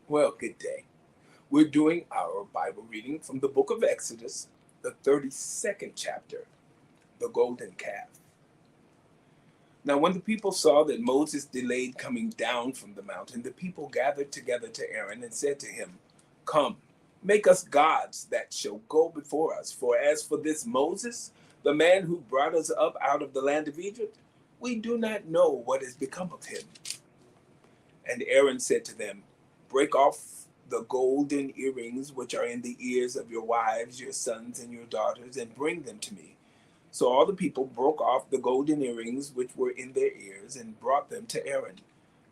Well, good day. We're doing our Bible reading from the book of Exodus, the 32nd chapter, the golden calf. Now, when the people saw that Moses delayed coming down from the mountain, the people gathered together to Aaron and said to him, "Come, make us gods that shall go before us. For as for this Moses, the man who brought us up out of the land of Egypt, we do not know what has become of him." And Aaron said to them, "Break off the golden earrings which are in the ears of your wives, your sons, and your daughters, and bring them to me." So all the people broke off the golden earrings which were in their ears and brought them to Aaron.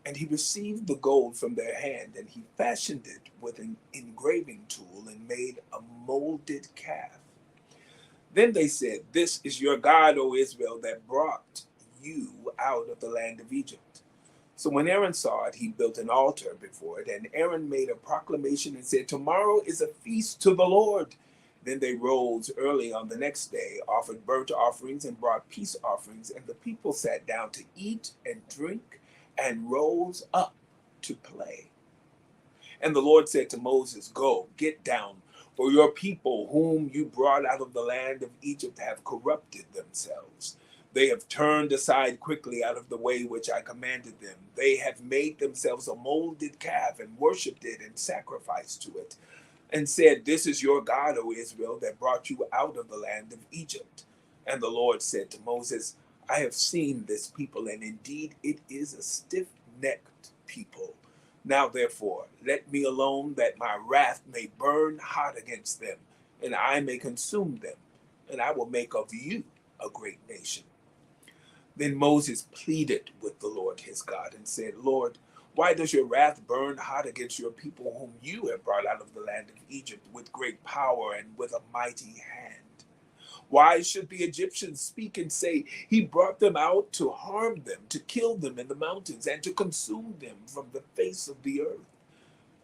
And he received the gold from their hand, and he fashioned it with an engraving tool and made a molded calf. Then they said, "This is your God, O Israel, that brought you out of the land of Egypt." So when Aaron saw it, he built an altar before it, and Aaron made a proclamation and said, "Tomorrow is a feast to the Lord." Then they rose early on the next day, offered burnt offerings and brought peace offerings, and the people sat down to eat and drink and rose up to play. And the Lord said to Moses, "Go, get down, for your people whom you brought out of the land of Egypt have corrupted themselves. They have turned aside quickly out of the way which I commanded them. They have made themselves a molded calf and worshipped it and sacrificed to it, and said, 'This is your God, O Israel, that brought you out of the land of Egypt.' And the Lord said to Moses, 'I have seen this people, and indeed it is a stiff-necked people. Now therefore, let me alone, that my wrath may burn hot against them, and I may consume them, and I will make of you a great nation.' Then Moses pleaded with the Lord his God and said, 'Lord, why does your wrath burn hot against your people whom you have brought out of the land of Egypt with great power and with a mighty hand? Why should the Egyptians speak and say, He brought them out to harm them, to kill them in the mountains, and to consume them from the face of the earth?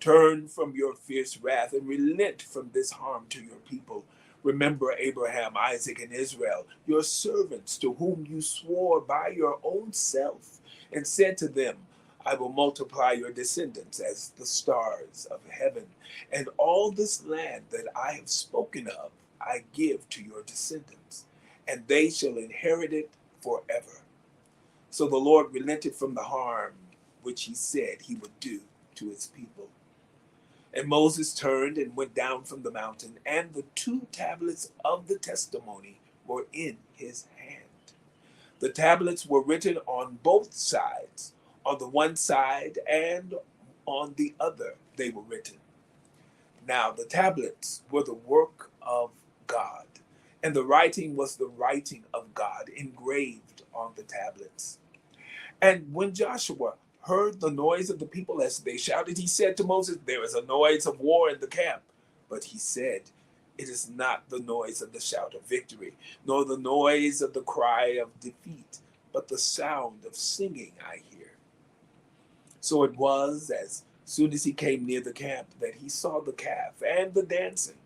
Turn from your fierce wrath and relent from this harm to your people. Remember Abraham, Isaac, and Israel, your servants, to whom you swore by your own self, and said to them, I will multiply your descendants as the stars of heaven, and all this land that I have spoken of I give to your descendants, and they shall inherit it forever.' So the Lord relented from the harm which he said he would do to his people. And Moses turned and went down from the mountain, and the 2 tablets of the testimony were in his hand. The tablets were written on both sides, on the one side and on the other they were written. Now the tablets were the work of God, and the writing was the writing of God engraved on the tablets. And when Joshua heard the noise of the people as they shouted, he said to Moses, 'There is a noise of war in the camp.' But he said, 'It is not the noise of the shout of victory, nor the noise of the cry of defeat, but the sound of singing I hear.' So it was, as soon as he came near the camp, that he saw the calf and the dancing.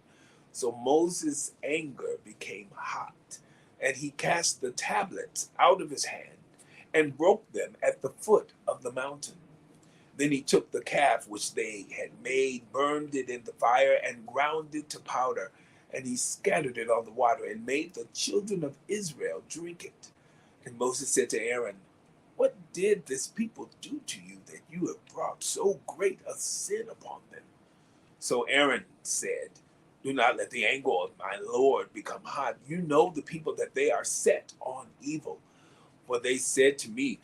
So Moses' anger became hot, and he cast the tablets out of his hand and broke them at the foot of the mountain. Then he took the calf which they had made, burned it in the fire, and ground it to powder, and he scattered it on the water, and made the children of Israel drink it. And Moses said to Aaron, 'What did this people do to you, that you have brought so great a sin upon them?' So Aaron said, 'Do not let the anger of my Lord become hot. You know the people, that they are set on evil. For they said to me,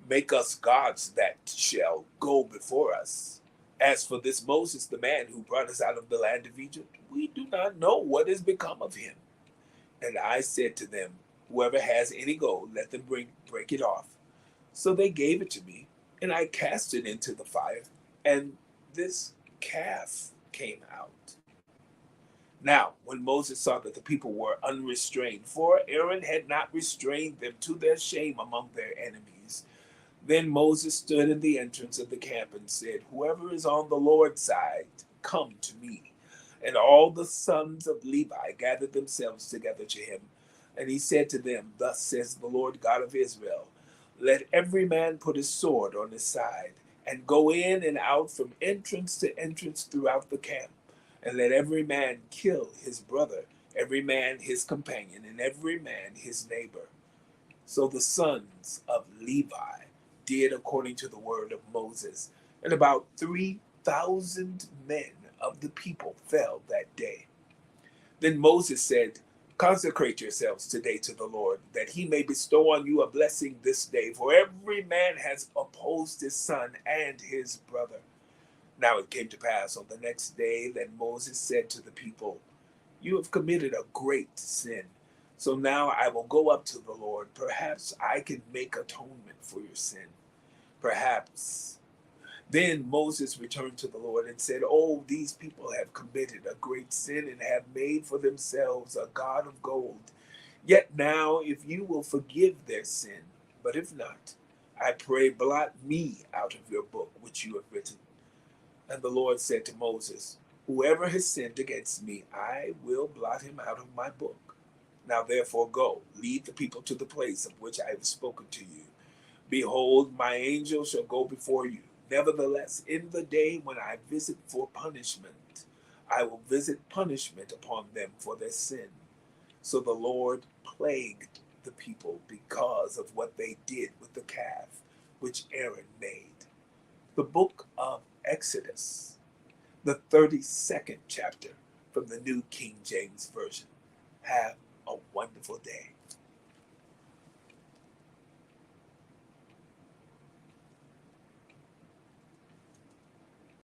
Make us gods that shall go before us. As for this Moses, the man who brought us out of the land of Egypt, we do not know what has become of him.' And I said to them, 'Whoever has any gold, let them break it off.' So they gave it to me, and I cast it into the fire, and this calf came out. Now, when Moses saw that the people were unrestrained, for Aaron had not restrained them to their shame among their enemies, then Moses stood in the entrance of the camp and said, 'Whoever is on the Lord's side, come to me.' And all the sons of Levi gathered themselves together to him. And he said to them, 'Thus says the Lord God of Israel, let every man put his sword on his side.' and go in and out from entrance to entrance throughout the camp, and let every man kill his brother, every man his companion, and every man his neighbor. So the sons of Levi did according to the word of Moses, and about 3,000 men of the people fell that day. Then Moses said, consecrate yourselves today to the Lord, that he may bestow on you a blessing this day, for every man has opposed his son and his brother. Now it came to pass on the next day that Moses said to the people, you have committed a great sin. So now I will go up to the Lord. Perhaps I can make atonement for your sin. Perhaps. Then Moses returned to the Lord and said, oh, these people have committed a great sin and have made for themselves a god of gold. Yet now, if you will forgive their sin, but if not, I pray, blot me out of your book which you have written. And the Lord said to Moses, whoever has sinned against me, I will blot him out of my book. Now therefore go, lead the people to the place of which I have spoken to you. Behold, my angel shall go before you. Nevertheless, in the day when I visit for punishment, I will visit punishment upon them for their sin. So the Lord plagued the people because of what they did with the calf which Aaron made. The book of Exodus, the 32nd chapter from the New King James Version. Have a wonderful day.